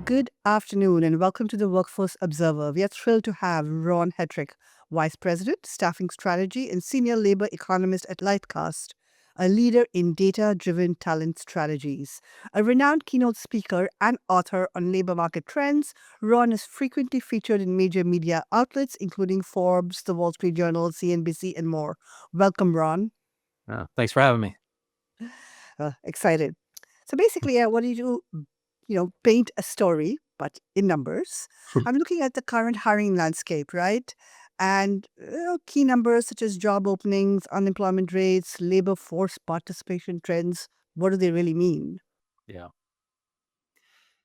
Good afternoon and welcome to the Workforce Observer. We are thrilled to have Ron Hetrick, Vice President, Staffing Strategy and Senior Labor Economist at Lightcast, a leader in data-driven talent strategies. A renowned keynote speaker and author on labor market trends, Ron is frequently featured in major media outlets including Forbes, The Wall Street Journal, CNBC, and more. Welcome, Ron. Thanks for having me. Excited. So basically, I wanted you to paint a story, but in numbers. I'm looking at the current hiring landscape, right? And key numbers such as job openings, unemployment rates, labor force participation trends. What do they really mean? Yeah.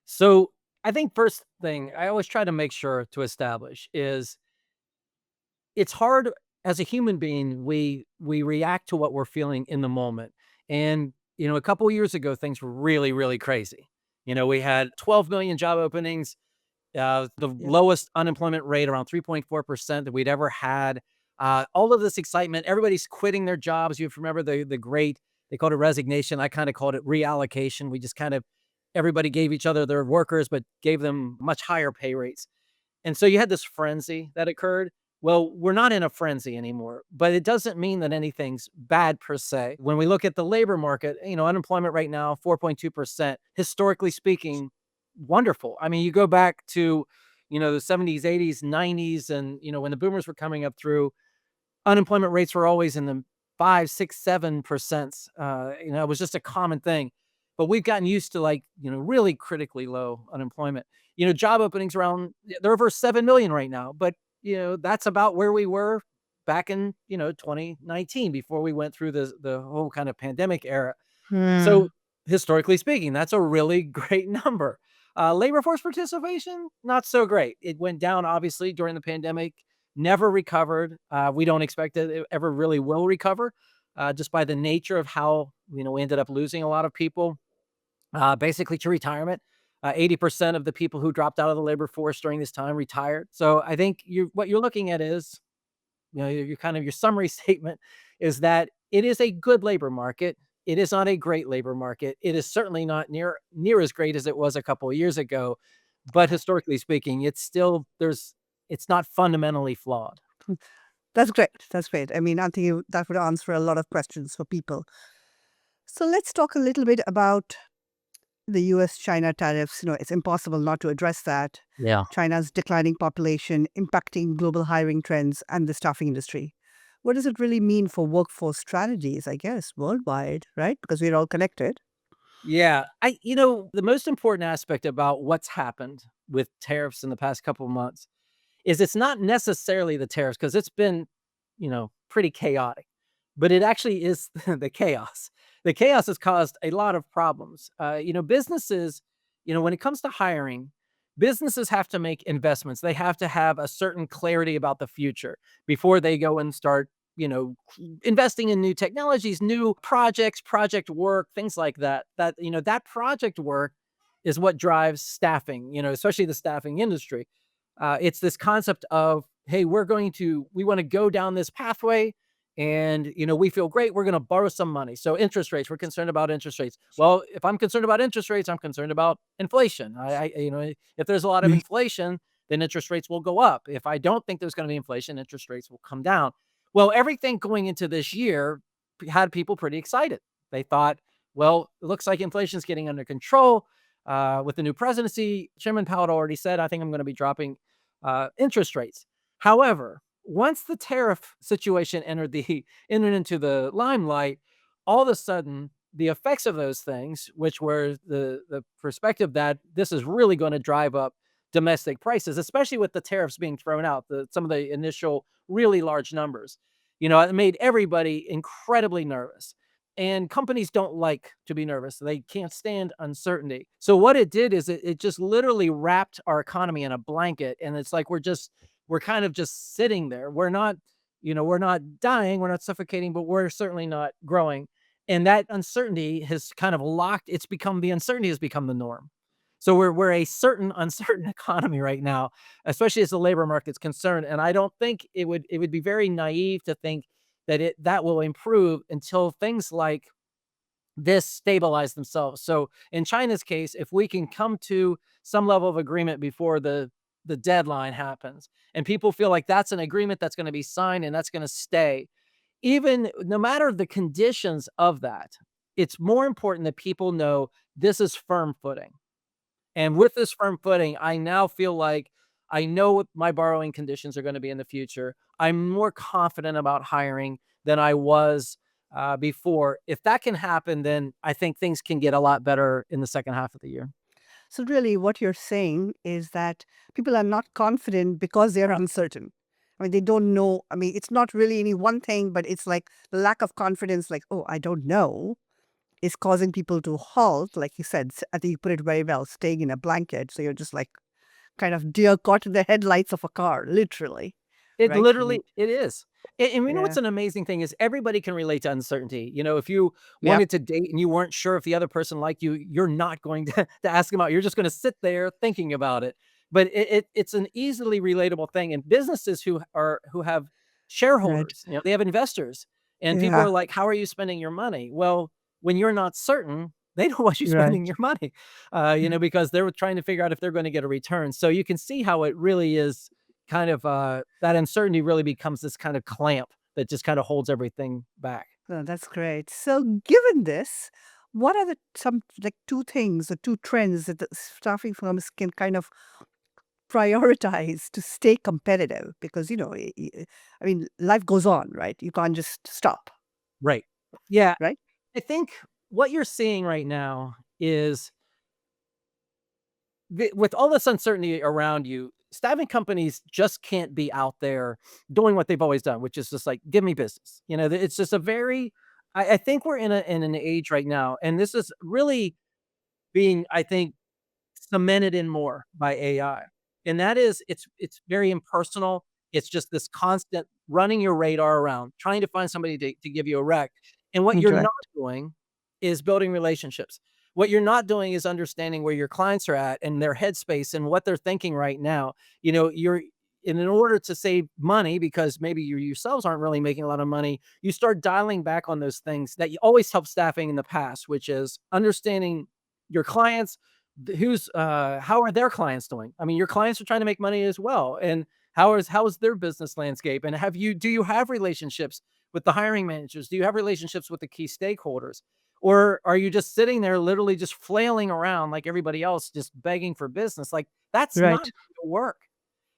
So I think first thing I always try to make sure to establish is it's hard as a human being, we react to what we're feeling in the moment. And, a couple of years ago, things were really, really crazy. We had 12 million job openings, the Yeah. lowest unemployment rate around 3.4% that we'd ever had. All of this excitement, everybody's quitting their jobs. You remember the great, they called it resignation. I kind of called it reallocation. We just kind of, everybody gave each other their workers, but gave them much higher pay rates. And so you had this frenzy that occurred. Well, we're not in a frenzy anymore, but it doesn't mean that anything's bad per se. When we look at the labor market, unemployment right now, 4.2%, historically speaking, wonderful. I mean, you go back to, the 70s, 80s, 90s, and, when the boomers were coming up through, unemployment rates were always in the 5, 6, 7%. It was just a common thing. But we've gotten used to really critically low unemployment. Job openings around, they're over 7 million right now, but that's about where we were back in, 2019 before we went through the whole kind of pandemic era. Hmm. So historically speaking, that's a really great number. Labor force participation, not so great. It went down obviously during the pandemic, never recovered. We don't expect it ever really will recover, just by the nature of how, we ended up losing a lot of people, basically to retirement. 80% of the people who dropped out of the labor force during this time retired. So I think what you're looking at is, your kind of your summary statement is that it is a good labor market. It is not a great labor market. It is certainly not near as great as it was a couple of years ago, but historically speaking, it's not fundamentally flawed. That's great. That's great. I mean, I think that would answer a lot of questions for people. So let's talk a little bit about the US-China tariffs. It's impossible not to address that. Yeah. China's declining population impacting global hiring trends and the staffing industry. What does it really mean for workforce strategies, I guess, worldwide, right? Because we're all connected. Yeah. The most important aspect about what's happened with tariffs in the past couple of months is it's not necessarily the tariffs because it's been, pretty chaotic, but it actually is the chaos. The chaos has caused a lot of problems. Businesses, when it comes to hiring, businesses have to make investments. They have to have a certain clarity about the future before they go and start, investing in new technologies, new projects, project work, things like that. That project work is what drives staffing, especially the staffing industry. It's this concept of, hey, we want to go down this pathway and, we feel great. We're going to borrow some money. So interest rates, we're concerned about interest rates. Well, if I'm concerned about interest rates, I'm concerned about inflation. If there's a lot of Mm. inflation, then interest rates will go up. If I don't think there's going to be inflation, interest rates will come down. Well, everything going into this year had people pretty excited. They thought, well, it looks like inflation's getting under control. With the new presidency, Chairman Powell already said, I think I'm going to be dropping interest rates. However, once the tariff situation entered into the limelight, all of a sudden the effects of those things, which were the perspective that this is really going to drive up domestic prices, especially with the tariffs being thrown out, some of the initial really large numbers, it made everybody incredibly nervous. And companies don't like to be nervous. They can't stand uncertainty. So what it did is it just literally wrapped our economy in a blanket. And it's like we're kind of just sitting there. We're not dying, we're not suffocating, but we're certainly not growing. And that uncertainty has kind of the uncertainty has become the norm. So we're a certain uncertain economy right now, especially as the labor market's concerned. And I don't think it would be very naive to think that will improve until things like this stabilize themselves. So in China's case, if we can come to some level of agreement before the deadline happens, and people feel like that's an agreement that's going to be signed and that's going to stay, even no matter the conditions of that, it's more important that people know this is firm footing. And with this firm footing, I now feel like I know what my borrowing conditions are going to be in the future. I'm more confident about hiring than I was before. If that can happen, then I think things can get a lot better in the second half of the year. So, really, what you're saying is that people are not confident because they're uncertain. I mean, they don't know. I mean, it's not really any one thing, but it's like the lack of confidence, like, oh, I don't know, is causing people to halt. Like you said, I think you put it very well, staying in a blanket. So you're just like kind of deer caught in the headlights of a car, literally, It right? I mean, literally it is. And we know yeah. what's an amazing thing is everybody can relate to uncertainty. You know, if you Yep. wanted to date and you weren't sure if the other person liked you, you're not going to, to ask them out. You're just going to sit there thinking about it. But it's an easily relatable thing. And businesses who have Right. shareholders, you know, they have investors, and people Yeah. are like, "How are you spending your money?" Well, when you're not certain, they don't want you Right. spending your money, you know, because they're trying to figure out if they're going to get a return. So you can see how it really is kind of that uncertainty really becomes this kind of clamp that just kind of holds everything back. Oh, that's great. So, given this, what are the some like two things or two trends that the staffing firms can kind of prioritize to stay competitive? Because I mean, life goes on, right? You can't just stop, Right. Yeah. right? I think what you're seeing right now is with all this uncertainty around you, staffing companies just can't be out there doing what they've always done, which is just like, give me business. You know, it's just a very, I think we're in an age right now, and this is really being, I think, cemented in more by AI. And that is it's very impersonal. It's just this constant running your radar around, trying to find somebody to give you a rec. And what you're not Correct. doing is building relationships. What you're not doing is understanding where your clients are at and their headspace and what they're thinking right now. You know, you're and in order to save money, because maybe you yourselves aren't really making a lot of money, you start dialing back on those things that you always help staffing in the past, which is understanding your clients, who's how are their clients doing? I mean, your clients are trying to make money as well. And how is their business landscape? And do you have relationships with the hiring managers? Do you have relationships with the key stakeholders? Or are you just sitting there literally just flailing around like everybody else, just begging for business? Like that's not Right. going to work.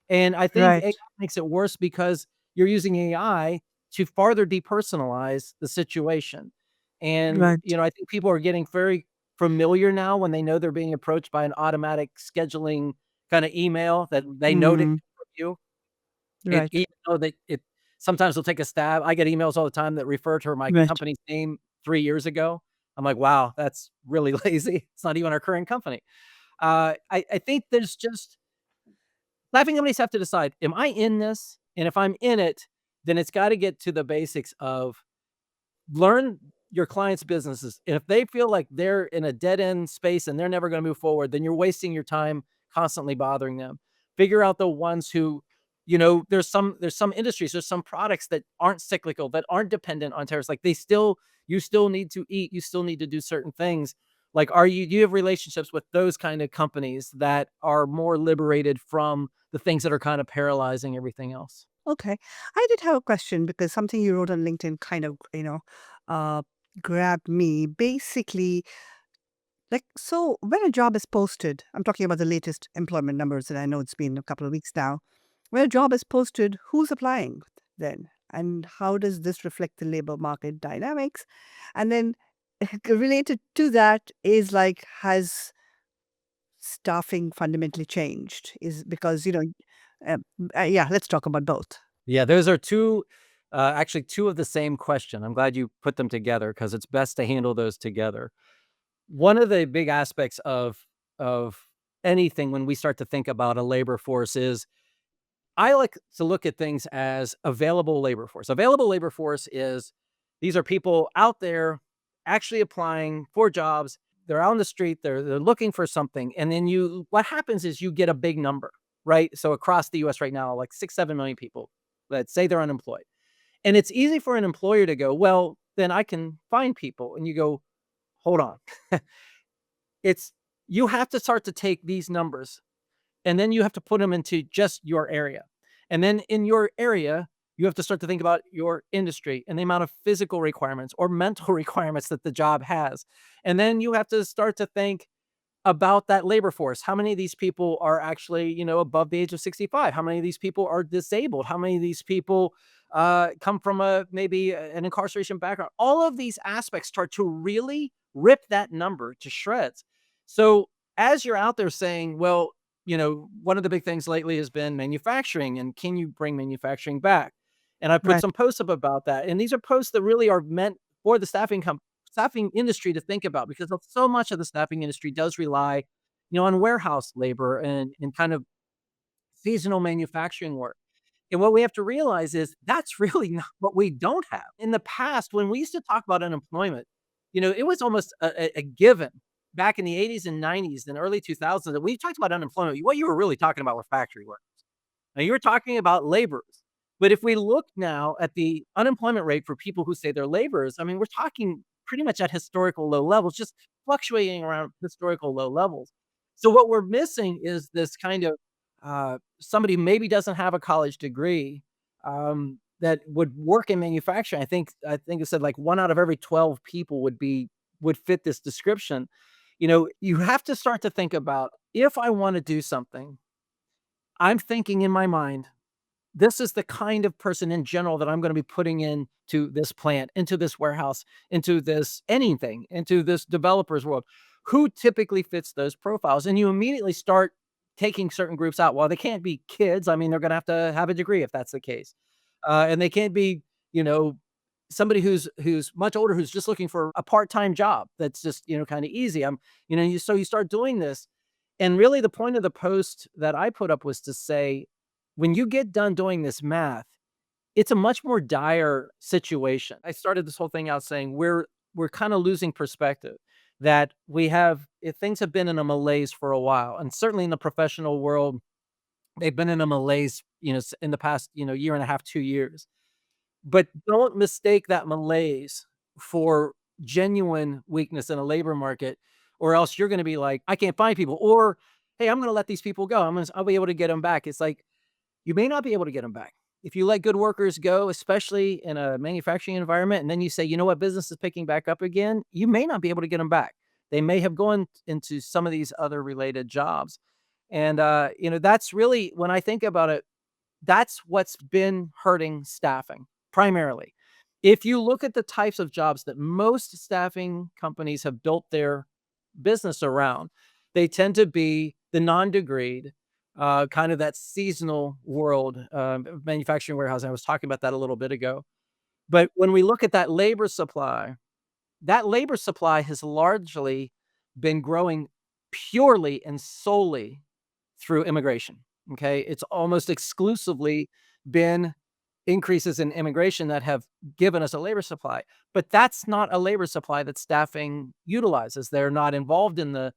And I think Right. AI makes it worse because you're using AI to farther depersonalize the situation. And, Right. you know, I think people are getting very familiar now when they know they're being approached by an automatic scheduling kind of email that they know to come Mm, from you. It right. even though that it sometimes they'll take a stab. I get emails all the time that refer to my Right. company's name 3 years ago. I'm like, "Wow, that's really lazy." It's not even our current company. I think there's just laughing companies have to decide, am I in this? And if I'm in it, then it's got to get to the basics of learn your clients' businesses. And if they feel like they're in a dead end space and they're never going to move forward, then you're wasting your time constantly bothering them. Figure out the ones who, you know, there's some industries, there's some products that aren't cyclical, that aren't dependent on tariffs. Like you still need to eat, you still need to do certain things. Like, do you have relationships with those kind of companies that are more liberated from the things that are kind of paralyzing everything else? Okay. I did have a question because something you wrote on LinkedIn kind of, uh, grabbed me. Basically, like, so when a job is posted, I'm talking about the latest employment numbers, and I know it's been a couple of weeks now. When a job is posted, who's applying then? And how does this reflect the labor market dynamics? And then related to that is like, has staffing fundamentally changed? Is because, yeah, let's talk about both. Yeah, those are two, actually two of the same question. I'm glad you put them together because it's best to handle those together. One of the big aspects of anything when we start to think about a labor force is I like to look at things as available labor force. Available labor force is these are people out there actually applying for jobs. They're out on the street, they're looking for something. And then what happens is you get a big number, right? So across the US right now, like 6, 7 million people that say they're unemployed. And it's easy for an employer to go, well, then I can find people. And you go, hold on. It's you have to start to take these numbers and then you have to put them into just your area. And then in your area, you have to start to think about your industry and the amount of physical requirements or mental requirements that the job has. And then you have to start to think about that labor force. How many of these people are actually, above the age of 65? How many of these people are disabled? How many of these people come from maybe an incarceration background? All of these aspects start to really rip that number to shreds. So as you're out there saying, well, one of the big things lately has been manufacturing, and can you bring manufacturing back? And I've put Right. some posts up about that. And these are posts that really are meant for the staffing industry to think about because so much of the staffing industry does rely, on warehouse labor and kind of seasonal manufacturing work. And what we have to realize is that's really not what we don't have. In the past, when we used to talk about unemployment, it was almost a given back in the 80s and 90s and early 2000s that when you talked about unemployment, what you were really talking about were factory work. Now you're talking about laborers. But if we look now at the unemployment rate for people who say they're laborers, I mean, we're talking pretty much at historical low levels, just fluctuating around historical low levels. So what we're missing is this kind of somebody who maybe doesn't have a college degree that would work in manufacturing. I think it said like 1 out of every 12 people would fit this description. You have to start to think about if I want to do something, I'm thinking in my mind, this is the kind of person in general that I'm gonna be putting into this plant, into this warehouse, into this anything, into this developer's world. Who typically fits those profiles? And you immediately start taking certain groups out. Well, they can't be kids. I mean, they're gonna have to have a degree if that's the case. And they can't be, you know, somebody who's much older, who's just looking for a part-time job that's just, kinda easy. You start doing this. And really the point of the post that I put up was to say, when you get done doing this math, it's a much more dire situation. I started this whole thing out saying we're kind of losing perspective that we have if things have been in a malaise for a while, and certainly in the professional world, they've been in a malaise, in the past, year and a half, 2 years. But don't mistake that malaise for genuine weakness in a labor market, or else you're gonna be like, "I can't find people," or, "Hey, I'm gonna let these people go. I'll be able to get them back." It's like, you may not be able to get them back. If you let good workers go, especially in a manufacturing environment, and then you say, "You know what? Business is picking back up again," you may not be able to get them back. They may have gone into some of these other related jobs. And, that's really when I think about it, that's what's been hurting staffing primarily. If you look at the types of jobs that most staffing companies have built their business around, they tend to be the non-degreed, kind of that seasonal world, of manufacturing warehousing. I was talking about that a little bit ago. But when we look at that labor supply has largely been growing purely and solely through immigration, okay? It's almost exclusively been increases in immigration that have given us a labor supply, but that's not a labor supply that staffing utilizes. They're not involved in the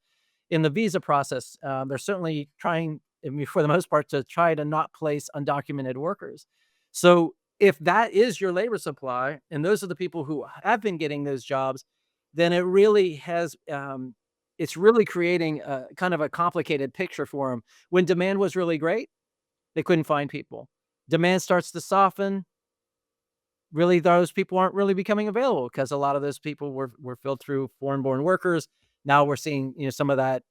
visa process. They're certainly trying, I mean, for the most part, to try to not place undocumented workers. So if that is your labor supply, and those are the people who have been getting those jobs, then it's really creating a kind of a complicated picture for them. When demand was really great, they couldn't find people. Demand starts to soften, really those people aren't really becoming available because a lot of those people were filled through foreign-born workers. Now we're seeing, some of that,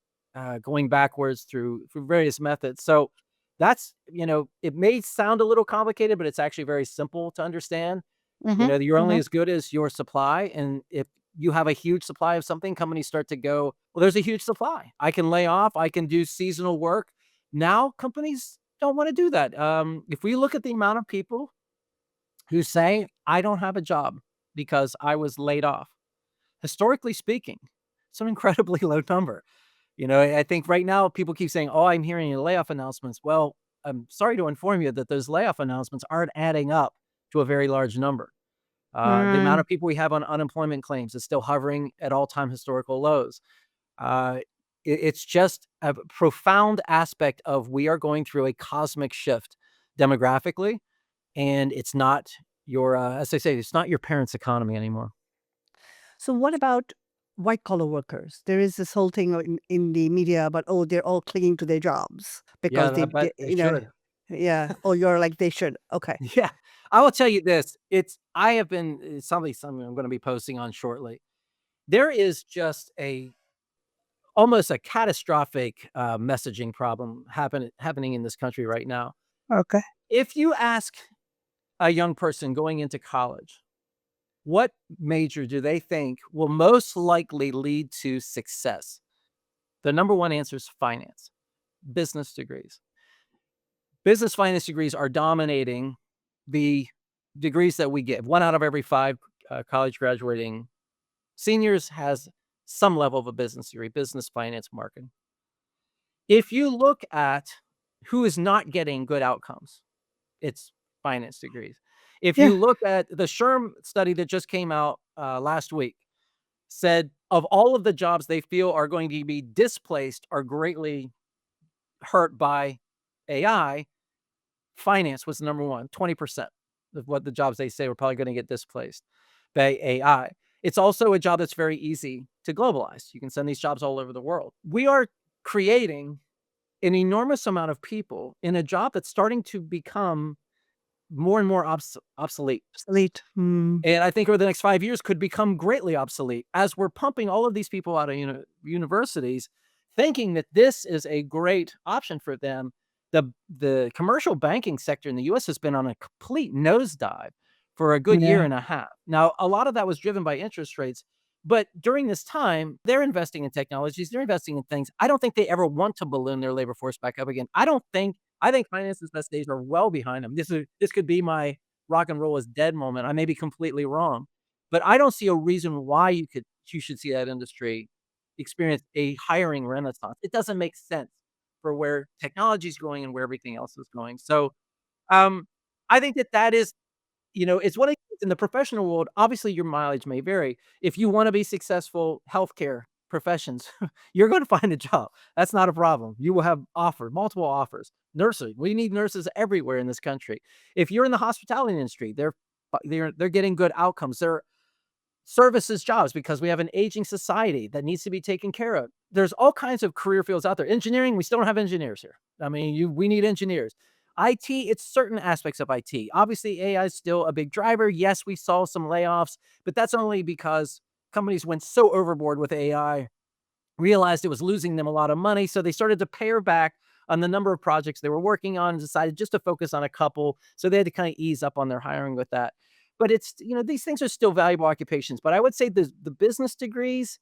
going backwards through various methods. So it may sound a little complicated, but it's actually very simple to understand. Mm-hmm. You're only Mm-hmm. as good as your supply, and if you have a huge supply of something, companies start to go, "Well, there's a huge supply. I can lay off, I can do seasonal work." Now companies don't wanna do that. If we look at the amount of people who say, "I don't have a job because I was laid off." Historically speaking, it's an incredibly low number. I think right now people keep saying, "Oh, I'm hearing layoff announcements." Well, I'm sorry to inform you that those layoff announcements aren't adding up to a very large number. The amount of people we have on unemployment claims is still hovering at all-time historical lows. Uh, it's just a profound aspect of we are going through a cosmic shift demographically, and it's not as they say, it's not your parents' economy anymore. So, what about white collar workers. There is this whole thing in the media about, oh, they're all clinging to their jobs because Yeah, I bet they should. yeah. Oh, you're like, they should. Okay. Yeah. I will tell you this, I have been something I'm gonna be posting on shortly. There is just almost a catastrophic, messaging problem happening in this country right now. Okay. If you ask a young person going into college, what major do they think will most likely lead to success? The number one answer is finance, business degrees. Business finance degrees are dominating the degrees that we give. 1 out of every 5, college graduating seniors has some level of a business degree, business, finance, marketing. If you look at who is not getting good outcomes, it's finance degrees. If Yeah. you look at the SHRM study that just came out, last week, said of all of the jobs they feel are going to be displaced or greatly hurt by AI, finance was number one, 20% of what the jobs they say were probably gonna get displaced by AI. It's also a job that's very easy to globalize. You can send these jobs all over the world. We are creating an enormous amount of people in a job that's starting to become more and more obsolete. Obsolete. Mm. And I think over the next 5 years could become greatly obsolete as we're pumping all of these people out of universities, thinking that this is a great option for them. The commercial banking sector in the US has been on a complete nosedive for a good year Yeah. and a half. Now, a lot of that was driven by interest rates, but during this time, they're investing in technologies, they're investing in things. I don't think they ever want to balloon their labor force back up again. I think finance's best days are well behind them. This could be my rock and roll is dead moment. I may be completely wrong, but I don't see a reason why you should see that industry experience a hiring renaissance. It doesn't make sense for where technology is going and where everything else is going. So, um, I think that is, it's one of in the professional world, obviously your mileage may vary. If you want to be successful healthcare professions, you're going to find a job. That's not a problem. You will have multiple offers. Nursing, we need nurses everywhere in this country. If you're in the hospitality industry, they're getting good outcomes. They're services jobs because we have an aging society that needs to be taken care of. There's all kinds of career fields out there. Engineering, we still don't have engineers here. I mean, we need engineers. IT, it's certain aspects of IT. Obviously, AI is still a big driver. Yes, we saw some layoffs, but that's only because companies went so overboard with AI, realized it was losing them a lot of money. So they started to pare back on the number of projects they were working on and decided just to focus on a couple. So they had to kind of ease up on their hiring with that. But these things are still valuable occupations. But I would say the business degrees,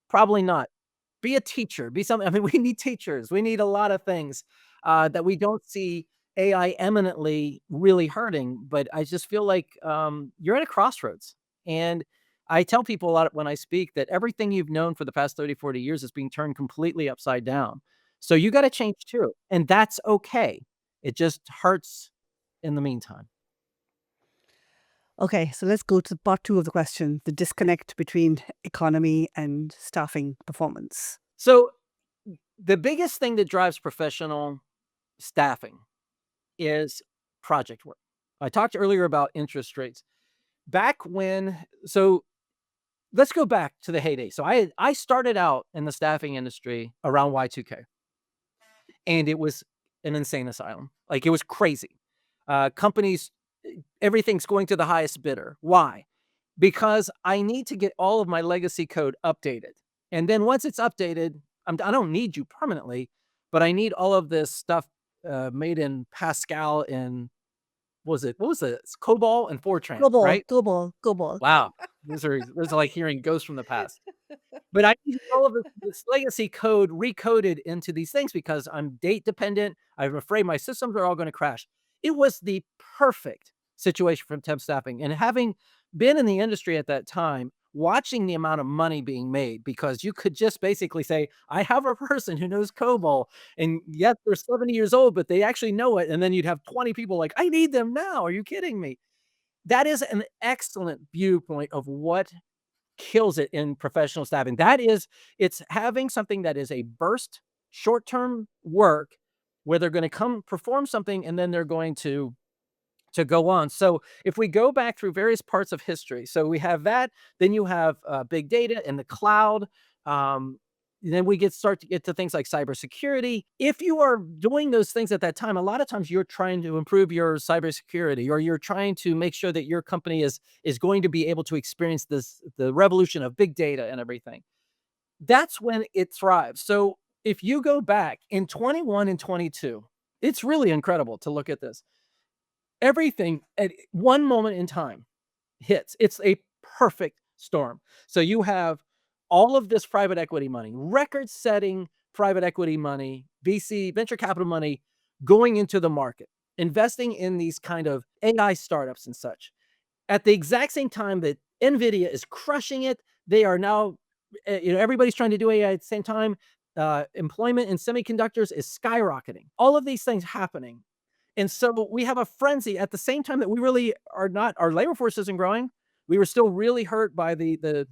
probably not. Be a teacher, be something. I mean, we need teachers. We need a lot of things that we don't see AI eminently really hurting. But I just feel like you're at a crossroads. And I tell people a lot when I speak that everything you've known for the past 30, 40 years is being turned completely upside down. So you got to change too. And that's okay. It just hurts in the meantime. Okay, so let's go to part two of the question, the disconnect between economy and staffing performance. So the biggest thing that drives professional staffing is project work. I talked earlier about interest rates. Back when, so let's go back to the heyday. So I started out in the staffing industry around Y2K, and it was an insane asylum. Like it was crazy. Companies, everything's going to the highest bidder. Why? Because I need to get all of my legacy code updated. And then once it's updated, I don't need you permanently, but I need all of this stuff made in Pascal and what was it? It's COBOL and Fortran, Global, right? global, global. Wow. Those are like hearing ghosts from the past. But I need all of this legacy code recoded into these things because I'm date dependent. I'm afraid my systems are all gonna crash. It was the perfect situation for temp staffing, and having been in the industry at that time, watching the amount of money being made because you could just basically say, "I have a person who knows COBOL," and yet they're 70 years old, but they actually know it, and then you'd have 20 people like, "I need them now. Are you kidding me?" That is an excellent viewpoint of what kills it in professional staffing. It's having something that is a burst, short-term work where they're gonna come perform something and then they're going to to go on. So if we go back through various parts of history, so we have that, then you have big data and the cloud. Um, then we start to get to things like cybersecurity. If you are doing those things at that time, a lot of times you're trying to improve your cybersecurity, or you're trying to make sure that your company is going to be able to experience the revolution of big data and everything. That's when it thrives. So if you go back in 21 and 22, it's really incredible to look at this. Everything at one moment in time hits. It's a perfect storm. So you have all of this private equity money, record-setting private equity money, VC, venture capital money going into the market, investing in these kind of AI startups and such. At the exact same time that NVIDIA is crushing it, they are now, everybody's trying to do AI at the same time. Employment in semiconductors is skyrocketing. All of these things happening. And so we have a frenzy at the same time that we really are not, our labor force isn't growing. We were still really hurt by the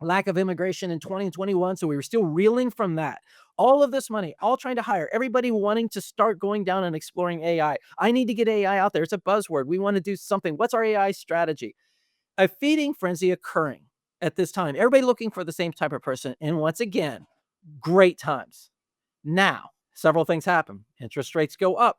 lack of immigration in 20 and 21. So we were still reeling from that. All of this money, all trying to hire, everybody wanting to start going down and exploring AI. I need to get AI out there. It's a buzzword. We want to do something. What's our AI strategy? A feeding frenzy occurring at this time. Everybody looking for the same type of person. And once again, great times. Now, several things happen. Interest rates go up.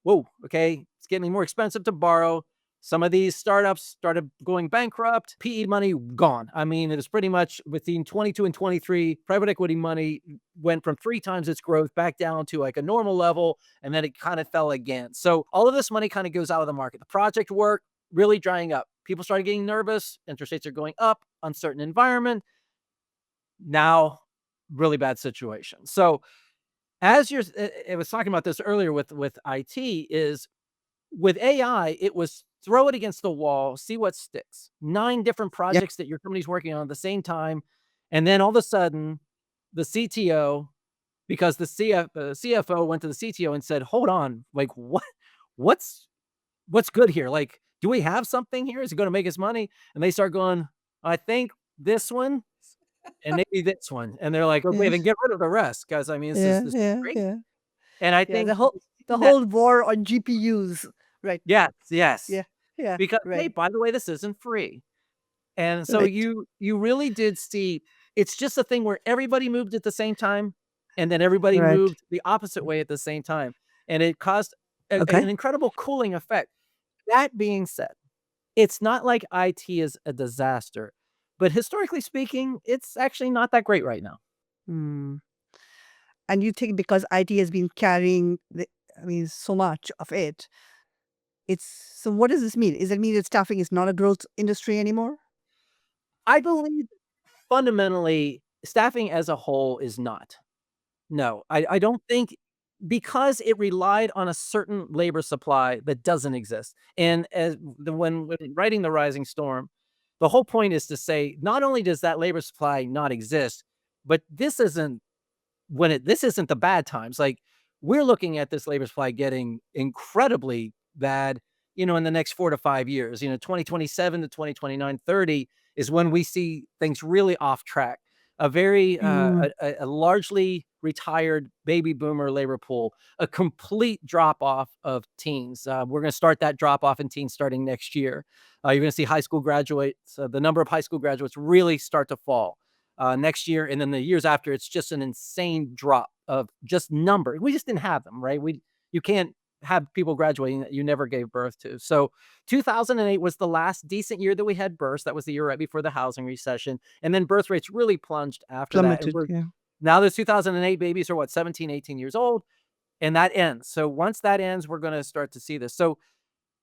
Whoa, okay, it's getting more expensive to borrow. Some of these startups started going bankrupt. PE money gone. I mean, it was pretty much between 22 and 23. Private equity money went from 3 times its growth back down to like a normal level, and then it kind of fell again. So all of this money kind of goes out of the market. The project work really drying up. People started getting nervous. Interest rates are going up. Uncertain environment. Now, really bad situation. So as I was talking about this earlier with IT, is with AI, it was throw it against the wall, see what sticks. 9 different Yep. projects that your company's working on at the same time, and then all of a sudden, the CTO, because the CFO went to the CTO and said, "Hold on, like what's what's good here? Like, do we have something here? Is it going to make us money?" And they start going, "I think this one and maybe this one," and they're like, "Okay, Yeah. then get rid of the rest, guys. I mean, Yeah. this is Yeah. great." Yeah. And I Yeah. think The that whole war on GPUs. Right. yes, yes. Yeah. Yeah. Because, hey, Right. by the way, this isn't free. And so Right. you really did see it's just a thing where everybody moved at the same time, and then everybody Right. moved the opposite way at the same time, and it caused Okay. an incredible cooling effect. That being said, it's not like IT is a disaster, but historically speaking, it's actually not that great right now. Hmm. And you think because IT has been carrying I mean, so much of it, it's so what does this mean? Does it mean that staffing is not a growth industry anymore? I believe fundamentally staffing as a whole is not. No, I don't think because it relied on a certain labor supply that doesn't exist. And as when writing The Rising Storm, the whole point is to say, not only does that labor supply not exist, but this isn't the bad times. Like, we're looking at this labor supply getting incredibly bad, in the next 4 to 5 years. 2027 to 2029, 30 is when we see things really off track. A very Mm. a largely retired baby boomer labor pool, a complete drop off of teens. We're going to start that drop off in teens starting next year. You're going to see high school graduates, the number of high school graduates really start to fall next year, and then the years after, it's just an insane drop of just number. We just didn't have them, right? You can't have people graduating that you never gave birth to. So 2008 was the last decent year that we had births. That was the year right before the housing recession, and then birth rates really plunged after that. And Plummeted. we're Yeah. now those 2008 babies are what 17, 18 years old, and that ends. So once that ends, we're going to start to see this. So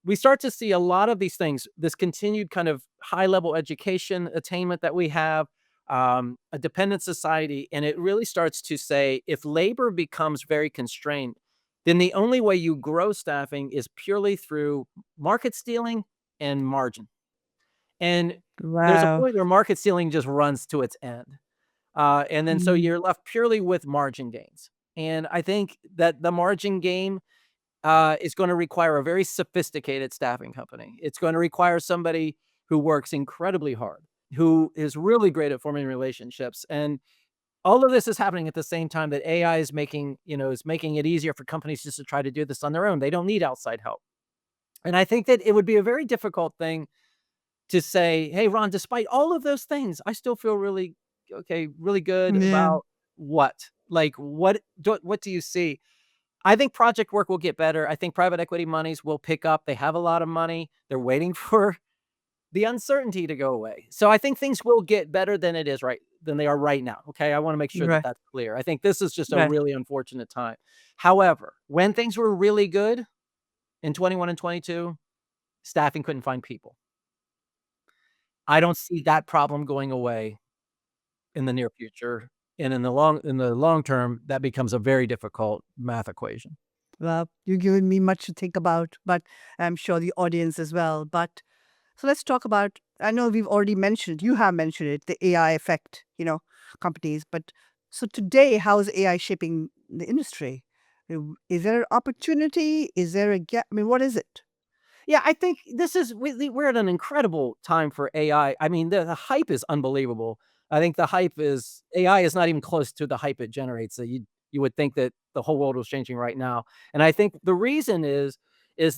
we start to see a lot of these things, this continued kind of high level education attainment that we have, a dependent society. And it really starts to say if labor becomes very constrained, then the only way you grow staffing is purely through market stealing and margin. And there's a Wow. point where market stealing just runs to its end. And then so Mm. you're left purely with margin gains. And I think that the margin game is going to require a very sophisticated staffing company. It's going to require somebody who works incredibly hard, who is really great at forming relationships. And all of this is happening at the same time that AI is making it easier for companies just to try to do this on their own. They don't need outside help. And I think that it would be a very difficult thing to say, "Hey, Ron, despite all of those things, I still feel really okay, really good Yeah. about what?" Like, what do you see? I think project work will get better. I think private equity monies will pick up. They have a lot of money. They're waiting for the uncertainty to go away. So I think things will get better than they are right now, okay? I wanna make sure that Right. that's clear. I think this is just a Right. really unfortunate time. However, when things were really good in 21 and 22, staffing couldn't find people. I don't see that problem going away in the near future, and in the long term, that becomes a very difficult math equation. Well, you've given me much to think about, but I'm sure the audience as well. But so let's talk about. I know we've already mentioned, you have mentioned it, the AI effect, companies. But so today, how is AI shaping the industry? Is there an opportunity? Is there a gap? I mean, what is it? Yeah, I think this is we're at an incredible time for AI. I mean, the hype is unbelievable. I think the hype is AI is not even close to the hype it generates. So you would think that the whole world was changing right now. And I think the reason is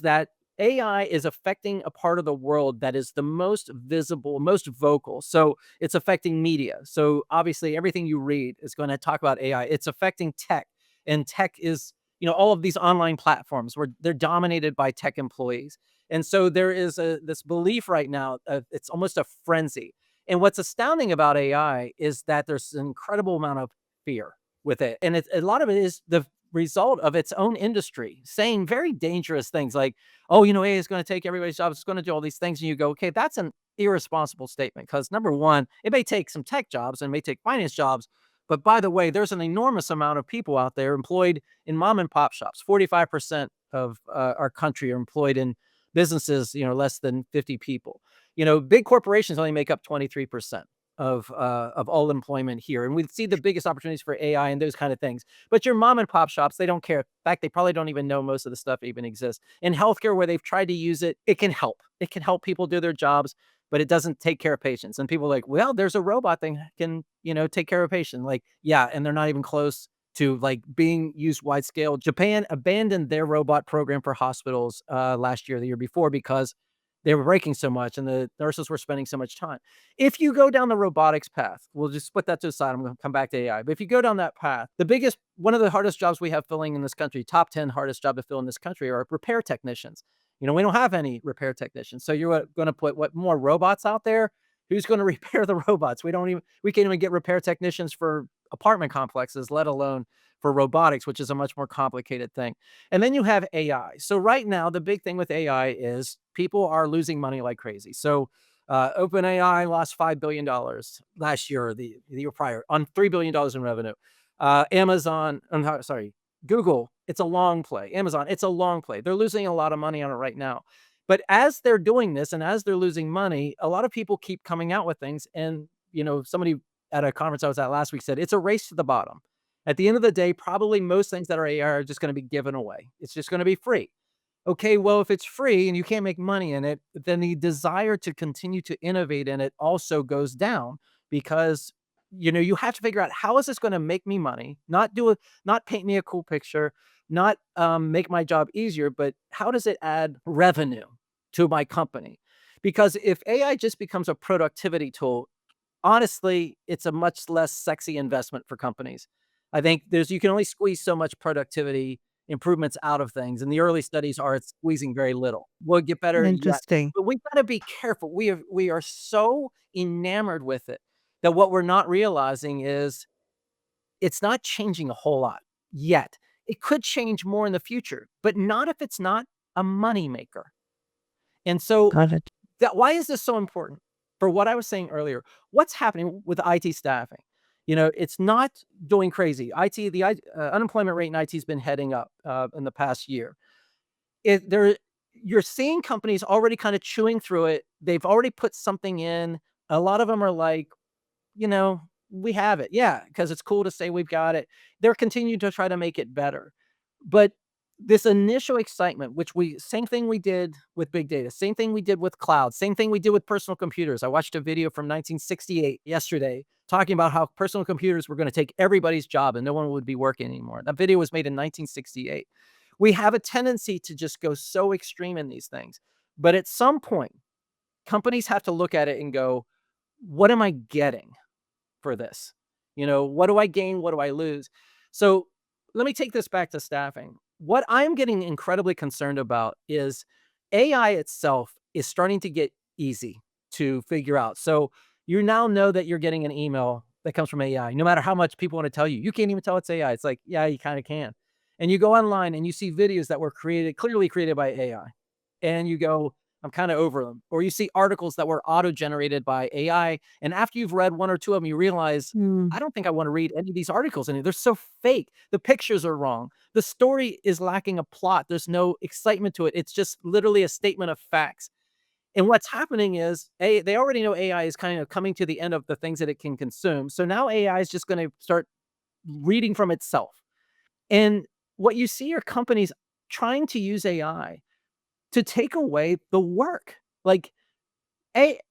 that AI is affecting a part of the world that is the most visible, most vocal. So it's affecting media. So obviously everything you read is going to talk about AI. It's affecting tech. And tech is, all of these online platforms where they're dominated by tech employees. And so there is this belief right now, it's almost a frenzy. And what's astounding about AI is that there's an incredible amount of fear with it. And a lot of it is the result of its own industry saying very dangerous things like, oh, AI is going to take everybody's jobs, it's going to do all these things. And you go, okay, that's an irresponsible statement because number one, it may take some tech jobs and may take finance jobs. But by the way, there's an enormous amount of people out there employed in mom and pop shops. 45% of our country are employed in businesses, less than 50 people. Big corporations only make up 23% of all employment here. And we see the biggest opportunities for AI and those kind of things. But your mom and pop shops, they don't care. In fact, they probably don't even know most of the stuff even exists. In healthcare, where they've tried to use it, it can help. It can help people do their jobs, but it doesn't take care of patients. And people are like, well, there's a robot thing can, take care of a patient. Like, yeah, and they're not even close to like being used wide scale. Japan abandoned their robot program for hospitals last year, the year before, because they were breaking so much and the nurses were spending so much time. If you go down the robotics path, we'll just put that to the side. I'm going to come back to AI. But if you go down that path, one of the hardest jobs we have filling in this country, top 10 hardest job to fill in this country are repair technicians. We don't have any repair technicians. So you're going to put more robots out there? Who's going to repair the robots? We can't even get repair technicians for apartment complexes, let alone for robotics, which is a much more complicated thing. And then you have AI. So right now, the big thing with AI is people are losing money like crazy. So OpenAI lost $5 billion last year or the year prior on $3 billion in revenue. Google, it's a long play. Amazon, it's a long play. They're losing a lot of money on it right now. But as they're doing this and as they're losing money, a lot of people keep coming out with things. And, somebody at a conference I was at last week said it's a race to the bottom. At the end of the day, probably most things that are AI are just going to be given away. It's just going to be free. Okay, well, if it's free and you can't make money in it, then the desire to continue to innovate in it also goes down because you have to figure out how is this going to make me money, not paint me a cool picture, not make my job easier, but how does it add revenue to my company? Because if AI just becomes a productivity tool, honestly, it's a much less sexy investment for companies. I think you can only squeeze so much productivity improvements out of things, and the early studies are it's squeezing very little. Will it get better? Yes, Interesting. but we've gotta be careful. We are so enamored with it that what we're not realizing is it's not changing a whole lot yet. It could change more in the future, but not if it's not a money maker. And so Got it. why is this so important? For what I was saying earlier, what's happening with IT staffing? It's not doing crazy. Unemployment rate in IT has been heading up in the past year. You're seeing companies already kind of chewing through it. They've already put something in. A lot of them are like, you know, we have it. Yeah, because it's cool to say we've got it. They're continuing to try to make it better. But this initial excitement, same thing we did with big data, same thing we did with cloud, same thing we did with personal computers. I watched a video from 1968 yesterday talking about how personal computers were going to take everybody's job and no one would be working anymore. That video was made in 1968. We have a tendency to just go so extreme in these things. But at some point, companies have to look at it and go, what am I getting for this? What do I gain? What do I lose? So let me take this back to staffing. What I'm getting incredibly concerned about is AI itself is starting to get easy to figure out. So you now know that you're getting an email that comes from AI, no matter how much people want to tell you. You can't even tell it's AI. It's like, yeah, you kind of can. And you go online and you see videos that were clearly created by AI. And you go, I'm kind of over them. Or you see articles that were auto generated by AI. And after you've read one or two of them, you realize, Mm. I don't think I want to read any of these articles anymore. They're so fake. The pictures are wrong. The story is lacking a plot. There's no excitement to it. It's just literally a statement of facts. And what's happening is they already know AI is kind of coming to the end of the things that it can consume. So now AI is just going to start reading from itself. And what you see are companies trying to use AI to take away the work. Like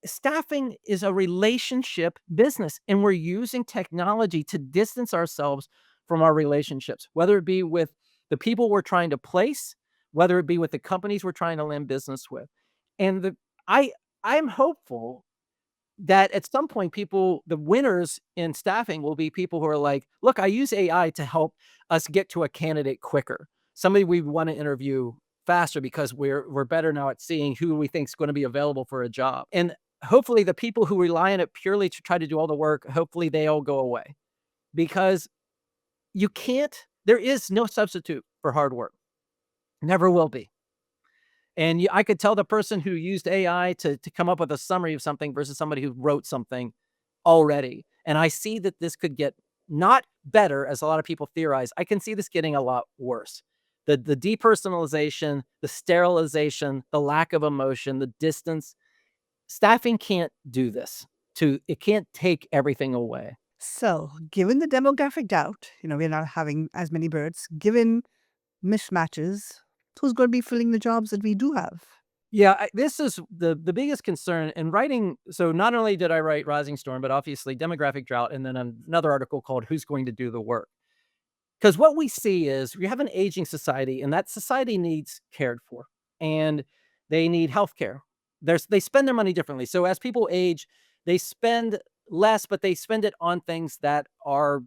staffing is a relationship business, and we're using technology to distance ourselves from our relationships, whether it be with the people we're trying to place, whether it be with the companies we're trying to land business with. And I I'm hopeful that at some point the winners in staffing will be people who are like, look, I use AI to help us get to a candidate quicker. Somebody we want to interview faster because we're better now at seeing who we think is going to be available for a job. And hopefully the people who rely on it purely to try to do all the work, hopefully they all go away because there is no substitute for hard work. Never will be. And I could tell the person who used AI to come up with a summary of something versus somebody who wrote something already. And I see that this could get not better, as a lot of people theorize. I can see this getting a lot worse. The depersonalization, the sterilization, the lack of emotion, the distance. Staffing can't do this. It can't take everything away. So, given the demographic doubt, we're not having as many birds, given mismatches, who's going to be filling the jobs that we do have? Yeah, this is the biggest concern in writing. So not only did I write Rising Storm, but obviously demographic drought, and then another article called "Who's Going to Do the Work?" Because what we see is we have an aging society, and that society needs cared for, and they need healthcare. They spend their money differently. So as people age, they spend less, but they spend it on things that are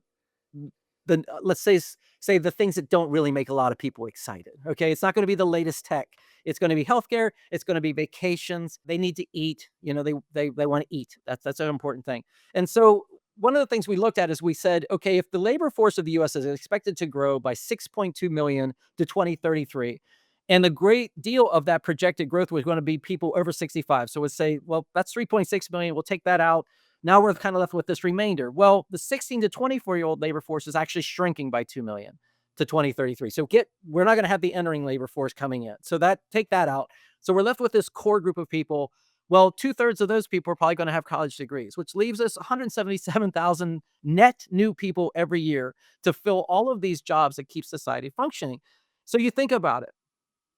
let's say the things that don't really make a lot of people excited. Okay, it's not going to be the latest tech. It's going to be healthcare. It's going to be vacations. They need to eat. They want to eat. That's an important thing. And so one of the things we looked at is we said, okay, if the labor force of the U.S. is expected to grow by 6.2 million to 2033, and the great deal of that projected growth was going to be people over 65. So we'd say, well, that's 3.6 million. We'll take that out. Now we're kind of left with this remainder. Well, the 16 to 24-year-old labor force is actually shrinking by 2 million to 2033. So we're not going to have the entering labor force coming in. So take that out. So we're left with this core group of people. Well, 2/3 of those people are probably going to have college degrees, which leaves us 177,000 net new people every year to fill all of these jobs that keep society functioning. So you think about it.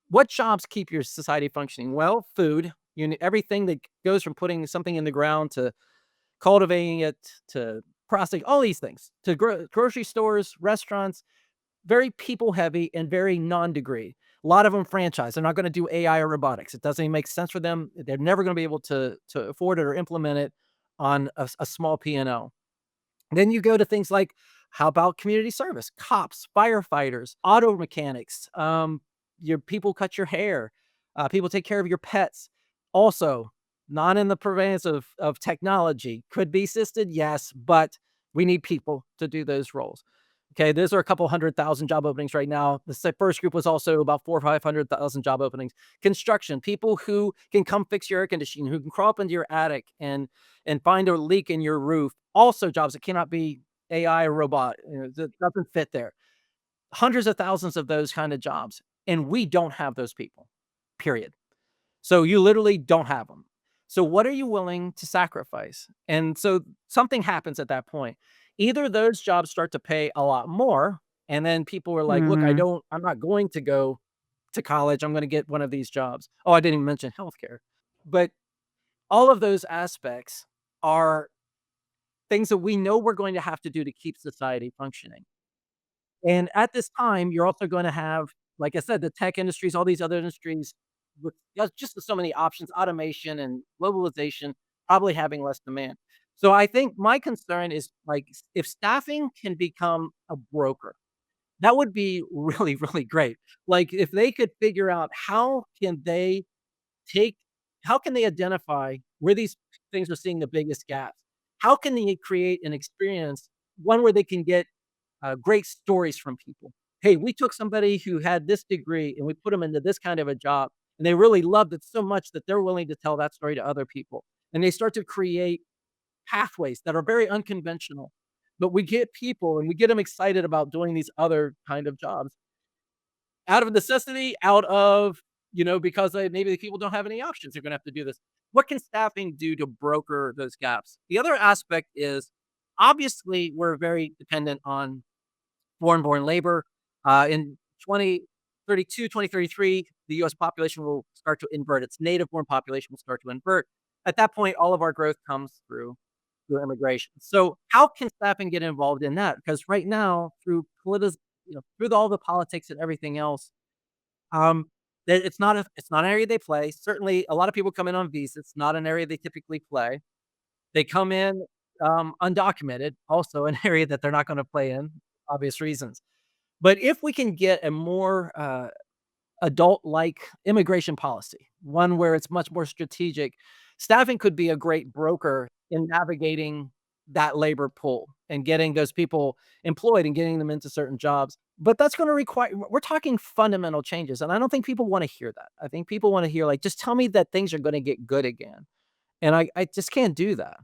What jobs keep your society functioning? Well, food, everything that goes from putting something in the ground to cultivating it to processing, all these things, to grocery stores, restaurants, very people heavy and very non-degree. A lot of them franchise. They're not going to do AI or robotics. It doesn't even make sense for them. They're never going to be able to afford it or implement it on a small P&L. Then you go to things like, how about community service, cops, firefighters, auto mechanics, your people cut your hair, people take care of your pets. Also, not in the purveyance of technology. Could be assisted, yes, but we need people to do those roles. Okay, those are a couple 100,000 job openings right now. The first group was also about 400,000 or 500,000 job openings. Construction, people who can come fix your air conditioning, who can crawl up into your attic and find a leak in your roof. Also, jobs that cannot be AI or robot. That doesn't fit there. Hundreds of thousands of those kind of jobs, and we don't have those people. Period. So you literally don't have them. So what are you willing to sacrifice? And so something happens at that point. Either those jobs start to pay a lot more, and then people are like, look, Hmm. I'm not going to go to college. I'm going to get one of these jobs. Oh, I didn't even mention healthcare. But all of those aspects are things that we know we're going to have to do to keep society functioning. And at this time, you're also going to have like I said, the tech industries, all these other industries, with just so many options, automation and globalization, probably having less demand. So I think my concern is like if staffing can become a broker, that would be really, really great. Like if they could figure out take how can they identify where these things are seeing the biggest gaps? How can they create an experience, one where they can get great stories from people? Hey, we took somebody who had this degree and we put them into this kind of a job, and they really loved it so much that they're willing to tell that story to other people. And they start to create pathways that are very unconventional. But we get people and we get them excited about doing these other kind of jobs out of necessity, out of, because maybe the people don't have any options. They're going to have to do this. What can staffing do to broker those gaps? The other aspect is obviously we're very dependent on foreign born labor. In 2032, 2033, the US population will start to invert. Its native born population will start to invert. At that point, all of our growth comes through immigration. So how can staffing get involved in that? Because right now, through all the politics and everything else, um, that it's not an area they play. Certainly, a lot of people come in on visas. It's not an area they typically play. They come in undocumented, also an area that they're not going to play in, obvious reasons. But if we can get a more adult-like immigration policy, one where it's much more strategic, staffing could be a great broker in navigating that labor pool and getting those people employed and getting them into certain jobs. But that's gonna require we're talking fundamental changes, and I don't think people wanna hear that. I think people wanna hear, like, "Just tell me that things are gonna get good again." And I just can't do that.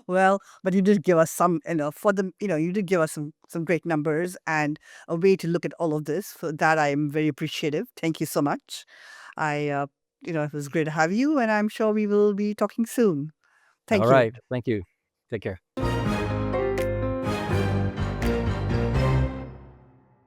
Well, but you did give us some, for the, you did give us some great numbers and a way to look at all of this. For that, I am very appreciative. Thank you so much. It was great to have you, and I'm sure we will be talking soon. Thank you. Alright, thank you. Take care.